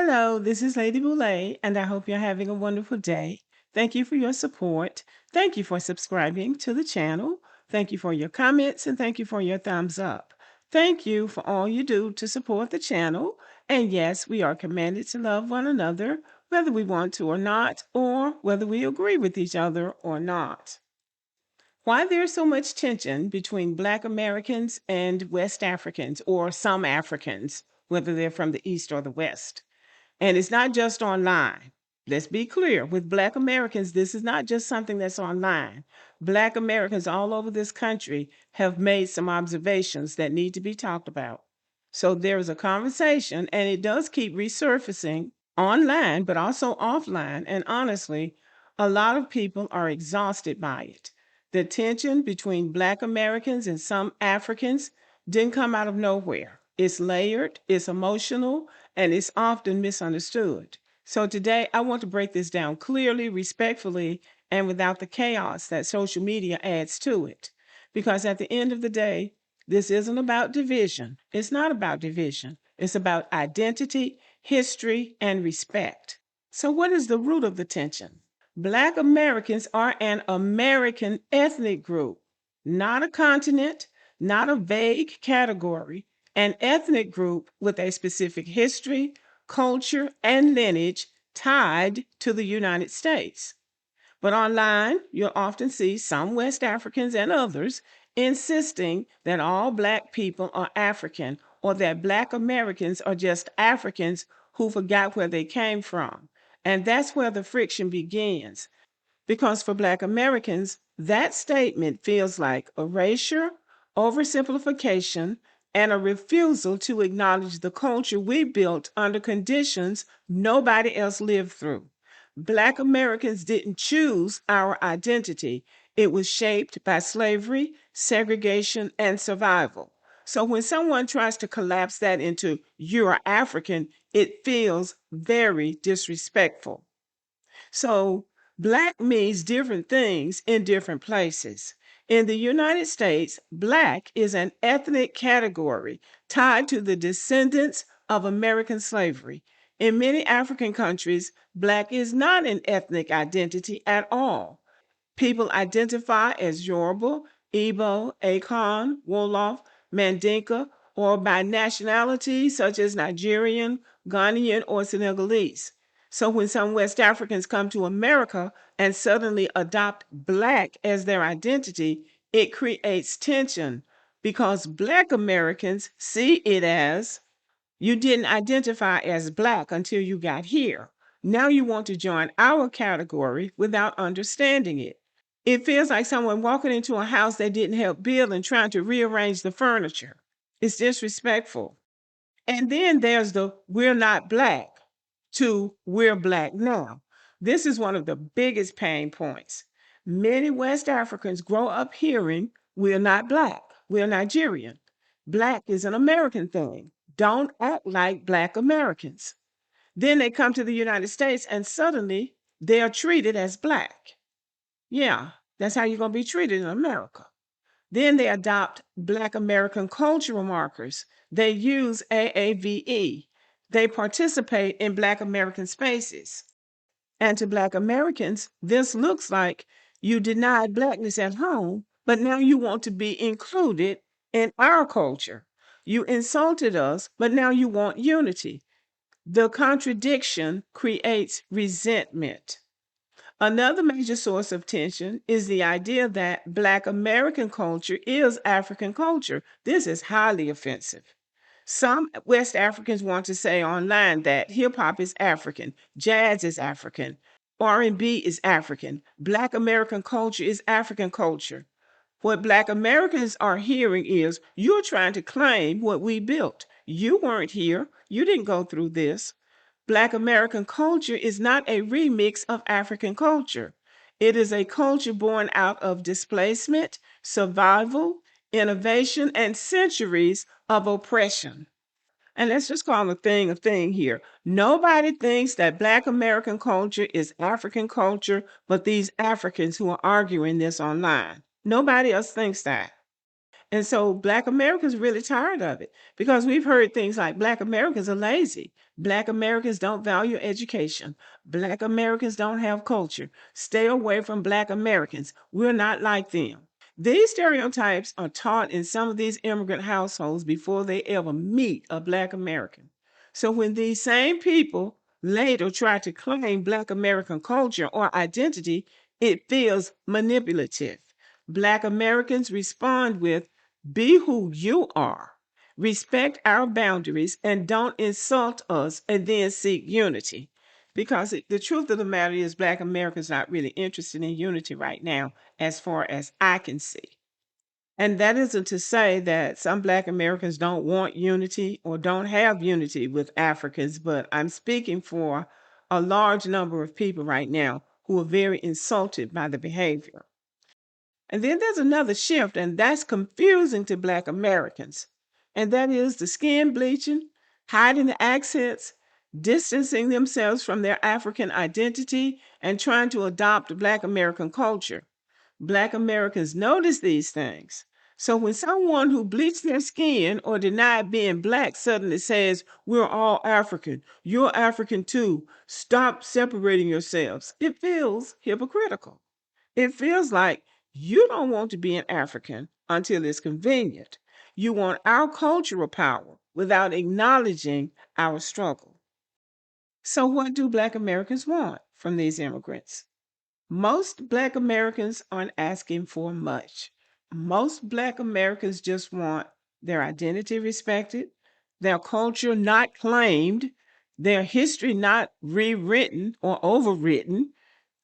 Hello, this is Lady Boulay, and I hope you're having a wonderful day. Thank you for your support. Thank you for subscribing to the channel. Thank you for your comments, and thank you for your thumbs up. Thank you for all you do to support the channel. And yes, we are commanded to love one another, whether we want to or not, or whether we agree with each other or not. Why there's so much tension between Black Americans and West Africans, or some Africans, whether they're from the East or the West. And it's not just online. Let's be clear, with Black Americans, this is not just something that's online. Black Americans all over this country have made some observations that need to be talked about. So there is a conversation, and it does keep resurfacing online, but also offline. And honestly, a lot of people are exhausted by it. The tension between Black Americans and some Africans didn't come out of nowhere. It's layered, it's emotional, and it's often misunderstood. So today, I want to break this down clearly, respectfully, and without the chaos that social media adds to it. Because at the end of the day, this isn't about division. It's not about division. It's about identity, history, and respect. So what is the root of the tension? Black Americans are an American ethnic group, not a continent, not a vague category, an ethnic group with a specific history, culture, and lineage tied to the United States. But online, you'll often see some West Africans and others insisting that all Black people are African or that Black Americans are just Africans who forgot where they came from. And that's where the friction begins. Because for Black Americans, that statement feels like erasure, oversimplification, and a refusal to acknowledge the culture we built under conditions nobody else lived through. Black Americans didn't choose our identity. It was shaped by slavery, segregation, and survival. So when someone tries to collapse that into you're African, it feels very disrespectful. So Black means different things in different places. In the United States, Black is an ethnic category tied to the descendants of American slavery. In many African countries, Black is not an ethnic identity at all. People identify as Yoruba, Igbo, Akan, Wolof, Mandinka, or by nationality such as Nigerian, Ghanaian, or Senegalese. So when some West Africans come to America and suddenly adopt Black as their identity, it creates tension because Black Americans see it as you didn't identify as Black until you got here. Now you want to join our category without understanding it. It feels like someone walking into a house they didn't help build and trying to rearrange the furniture. It's disrespectful. And then there's the we're not Black to we're Black now. This is one of the biggest pain points. Many West Africans grow up hearing we're not Black, we're Nigerian. Black is an American thing. Don't act like Black Americans. Then they come to the United States and suddenly they are treated as Black. Yeah, that's how you're going to be treated in America. Then they adopt Black American cultural markers. They use AAVE. They participate in Black American spaces. And to Black Americans, this looks like you denied Blackness at home, but now you want to be included in our culture. You insulted us, but now you want unity. The contradiction creates resentment. Another major source of tension is the idea that Black American culture is African culture. This is highly offensive. Some West Africans want to say online that hip hop is African, jazz is African, R&B is African, Black American culture is African culture. What Black Americans are hearing is you're trying to claim what we built. You weren't here. You didn't go through this. Black American culture is not a remix of African culture. It is a culture born out of displacement, survival, innovation, and centuries of oppression. And let's just call a thing here. Nobody thinks that Black American culture is African culture, but these Africans who are arguing this online. Nobody else thinks that. And so Black Americans are really tired of it because we've heard things like Black Americans are lazy. Black Americans don't value education. Black Americans don't have culture. Stay away from Black Americans. We're not like them. These stereotypes are taught in some of these immigrant households before they ever meet a Black American. So when these same people later try to claim Black American culture or identity, it feels manipulative. Black Americans respond with, be who you are, respect our boundaries, and don't insult us and then seek unity. Because the truth of the matter is, Black Americans not really interested in unity right now, as far as I can see. And that isn't to say that some Black Americans don't want unity or don't have unity with Africans, but I'm speaking for a large number of people right now who are very insulted by the behavior. And then there's another shift, and that's confusing to Black Americans. And that is the skin bleaching, hiding the accents, distancing themselves from their African identity, and trying to adopt Black American culture. Black Americans notice these things. So when someone who bleached their skin or denied being Black suddenly says, we're all African, you're African too, stop separating yourselves, it feels hypocritical. It feels like you don't want to be an African until it's convenient. You want our cultural power without acknowledging our struggle. So, what do Black Americans want from these immigrants? Most Black Americans aren't asking for much. Most Black Americans just want their identity respected, their culture not claimed, their history not rewritten or overwritten,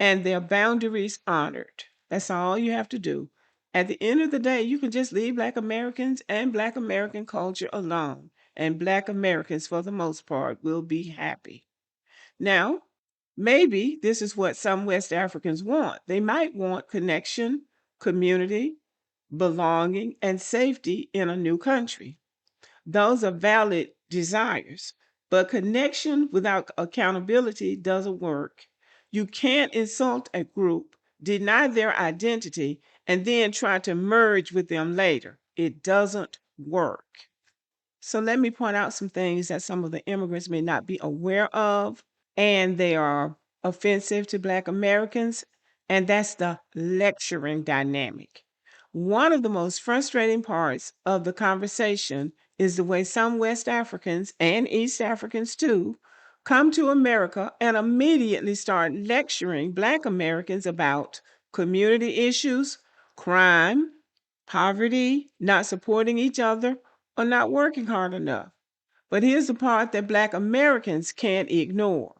and their boundaries honored. That's all you have to do. At the end of the day, you can just leave Black Americans and Black American culture alone, and Black Americans, for the most part, will be happy. Now, maybe this is what some West Africans want. They might want connection, community, belonging, and safety in a new country. Those are valid desires, but connection without accountability doesn't work. You can't insult a group, deny their identity, and then try to merge with them later. It doesn't work. So let me point out some things that some of the immigrants may not be aware of, and they are offensive to Black Americans, and that's the lecturing dynamic. One of the most frustrating parts of the conversation is the way some West Africans and East Africans too come to America and immediately start lecturing Black Americans about community issues, crime, poverty, not supporting each other, or not working hard enough. But here's the part that Black Americans can't ignore.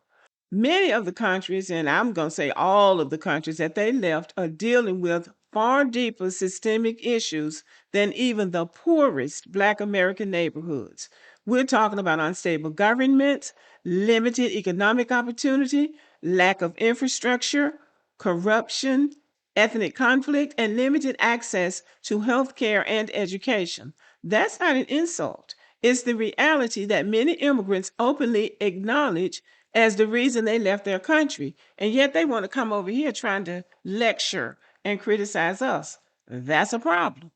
Many of the countries, and I'm going to say all of the countries that they left, are dealing with far deeper systemic issues than even the poorest Black American neighborhoods. We're talking about unstable government, limited economic opportunity, lack of infrastructure, corruption, ethnic conflict, and limited access to health care and education. That's not an insult. It's the reality that many immigrants openly acknowledge as the reason they left their country. And yet they want to come over here trying to lecture and criticize us. That's a problem.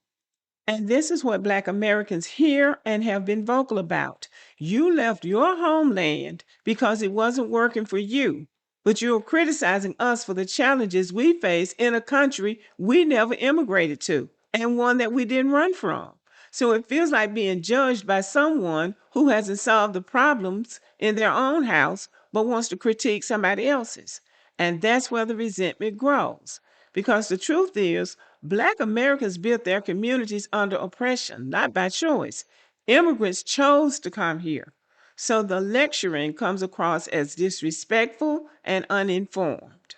And this is what Black Americans hear and have been vocal about. You left your homeland because it wasn't working for you, but you're criticizing us for the challenges we face in a country we never immigrated to and one that we didn't run from. So it feels like being judged by someone who hasn't solved the problems in their own house but wants to critique somebody else's. And that's where the resentment grows. Because the truth is, Black Americans built their communities under oppression, not by choice. Immigrants chose to come here, so the lecturing comes across as disrespectful and uninformed.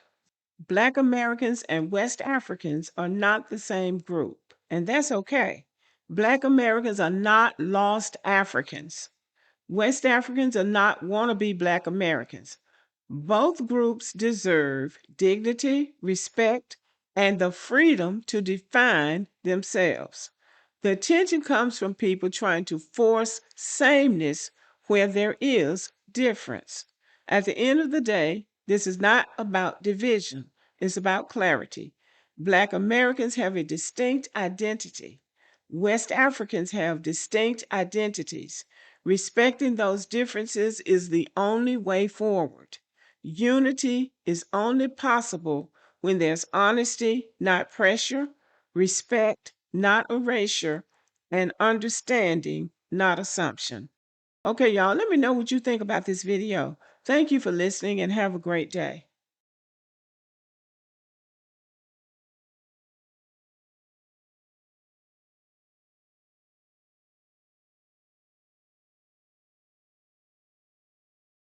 Black Americans and West Africans are not the same group, and that's okay. Black Americans are not lost Africans. West Africans are not wannabe Black Americans. Both groups deserve dignity, respect, and the freedom to define themselves. The tension comes from people trying to force sameness where there is difference. At the end of the day, this is not about division, it's about clarity. Black Americans have a distinct identity. West Africans have distinct identities. Respecting those differences is the only way forward. Unity is only possible when there's honesty, not pressure, respect, not erasure, and understanding, not assumption. Okay, y'all, let me know what you think about this video. Thank you for listening and have a great day.